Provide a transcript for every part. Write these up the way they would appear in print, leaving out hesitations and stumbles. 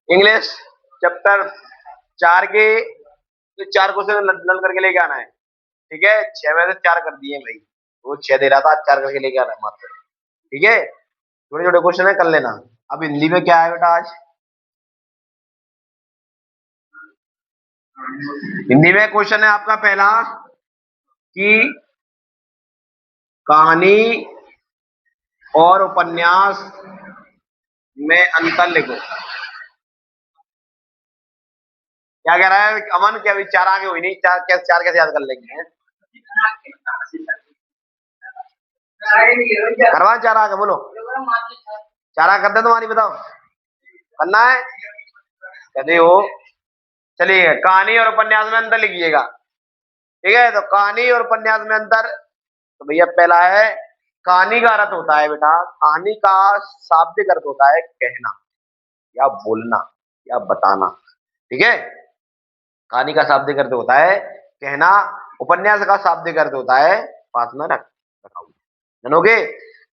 English chapter 4 के तो 4 question learn करके लेके आना है। ठीक है, 6 में से 4 कर दिए भाई, वो 6 दे रहा था, 4 करके लेके आना है मात्र। ठीक है, छोटे छोटे क्वेश्चन है, कर लेना। अब हिंदी में क्या है बेटा आज? हिंदी में क्वेश्चन है आपका पहला कि कहानी और उपन्यास में अंतर लिखो। क्या कह रहा है अमन? क्या विचार आगे हुई नहीं? चार कैसे याद कर लेंगे? करवा चार आगे बोलो, चार आगे कर दे तुम्हारी, बताओ करना है कहते हो। चलिए, कहानी और उपन्यास में अंतर लिखिएगा। ठीक है, तो कहानी और उपन्यास में अंतर, तो भैया पहला है कहानी का अर्थ होता है बेटा, कहानी का शाब्दिक अर्थ होता है कहना या बोलना या बताना। ठीक है, कहानी का शाब्दिक अर्थ होता है कहना, उपन्यास का शाब्दिक अर्थ होता है पास में रखा हुआ। जानोगे,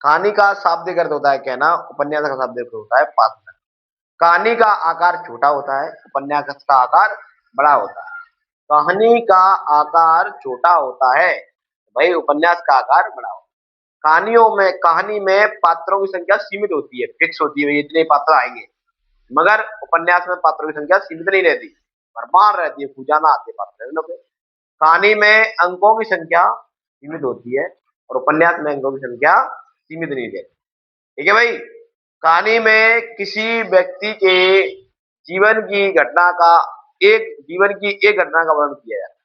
कहानी का शाब्दिक अर्थ होता है कहना, उपन्यास का शाब्दिक अर्थ होता है पास में। कहानी का आकार छोटा होता है, उपन्यास का आकार बड़ा होता है। कहानी का आकार छोटा होता है भाई, उपन्यास का आकार बड़ा होता है। कहानी में पात्रों की संख्या सीमित होती है, फिक्स होती है, इतने पात्र आएंगे। मगर उपन्यास में पात्रों की संख्या सीमित नहीं रहती, भरमार रहती है, खुजाना आते पात्र। कहानी में अंकों की संख्या सीमित होती है और उपन्यास में अंकों की संख्या सीमित नहीं रहती। ठीक है भाई, कहानी में किसी व्यक्ति के जीवन की घटना का एक घटना का वर्णन किया जाता है।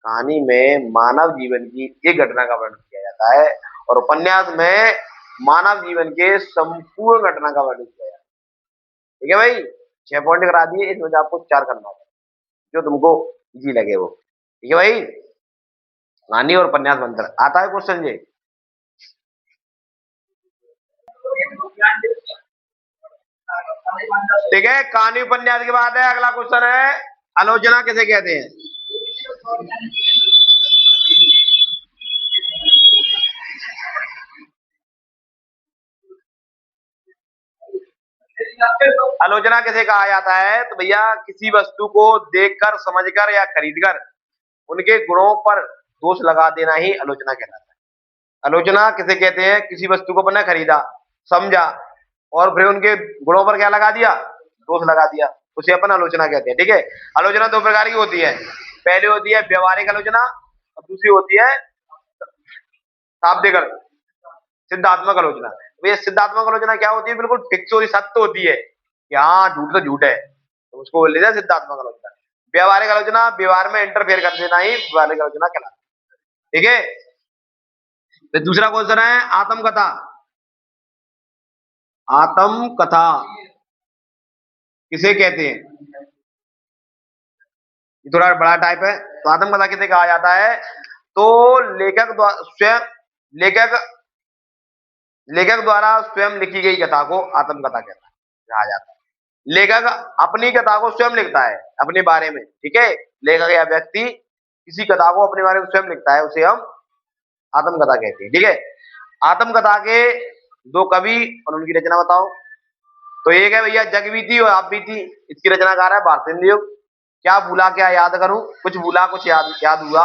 कहानी में मानव जीवन की एक घटना का वर्णन किया जाता है और उपन्यास में मानव जीवन के संपूर्ण घटना का वर्णन किया जाता है। ठीक है भाई, 6 पॉइंट करा दिए, इसमें से आपको 4 करना है जो तुमको इजी लगे वो। ठीक है भाई, कहानी और उपन्यास में अंतर आता है क्वेश्चन जी। ठीक है, कहानी उपन्यास के बाद है अगला क्वेश्चन है आलोचना किसे कहते हैं? आलोचना किसे कहा जाता है? तो भैया किसी वस्तु को देखकर, समझकर या खरीदकर उनके गुणों पर दोष लगा देना ही आलोचना कहलाता है। आलोचना किसे कहते हैं? किसी वस्तु को अपने खरीदा, समझा और फिर उनके गुणों पर क्या लगा दिया? दोष लगा दिया, उसे अपन आलोचना कहते हैं। ठीक है, आलोचना 2 प्रकार की होती है। पहले होती है व्यवहारिक आलोचना और दूसरी होती है शाब्दिक सिद्धात्मक आलोचना। ये सिद्धात्मक आलोचना क्या होती है? बिल्कुल फिक्स होती, सत्य होती है कि हाँ झूठ तो झूठ है, तो उसको बोल देते हैं सिद्धात्मक आलोचना। व्यवहारिक आलोचना, व्यवहार में इंटरफेयर कर देना ही व्यवहारिक आलोचना कहलाती है। ठीक है, तो दूसरा क्वेश्चन है आत्मकथा। आत्मकथा किसे कहते हैं? ये थोड़ा बड़ा टाइप है। तो आत्मकथा किसे कहा जाता है? तो लेखक द्वारा स्वयं लिखी गई कथा को आत्मकथा कहा जाता है। लेखक अपनी कथा को स्वयं लिखता है अपने बारे में। ठीक है, लेखक या व्यक्ति किसी कथा को अपने बारे में स्वयं लिखता है, उसे हम आत्मकथा कहते हैं। ठीक है, आत्मकथा के 2 कवि और उनकी रचना बताओ। तो एक है भैया जग बीती और आप बीती, इसकी रचनाकार है भारतेंदु युग। क्या भूला क्या याद करूं, कुछ भूला कुछ याद हुआ,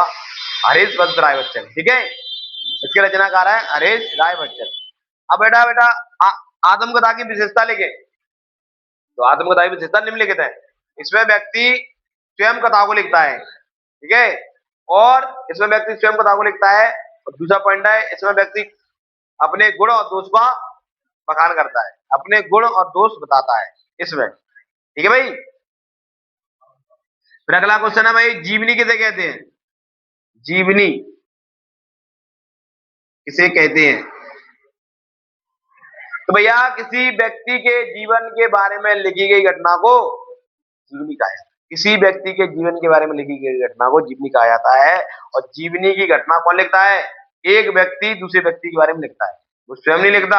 हरीश वत्स राय बच्चन। ठीक है, इसके रचनाकार है हरीश राय बच्चन। अब बेटा बेटा आत्मकथा की विशेषता लिखे। तो आत्मकथा की विशेषता निम्नलिखित है। इसमें व्यक्ति स्वयं कथा को लिखता है। ठीक है, और इसमें व्यक्ति स्वयं कथा को लिखता है। और दूसरा पॉइंट है, इसमें व्यक्ति अपने गुण और दोष का बखान करता है, अपने गुण और दोष बताता है इसमें। ठीक है भाई, फिर अगला क्वेश्चन है भाई जीवनी किसे कहते हैं? जीवनी किसे कहते हैं? तो भैया किसी व्यक्ति के जीवन के बारे में लिखी गई घटना को जीवनी कहा जाता है। किसी व्यक्ति के जीवन के बारे में लिखी गई घटना को जीवनी कहा जाता है। और जीवनी की घटना कौन लिखता है? एक व्यक्ति दूसरे व्यक्ति के बारे में लिखता है, वो स्वयं नहीं लिखता।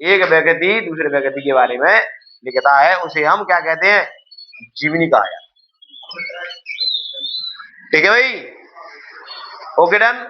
एक व्यक्ति दूसरे व्यक्ति के बारे में लिखता है, उसे हम क्या कहते हैं? जीवनी कहा जाता है। ठीक है भाई, ओके डन।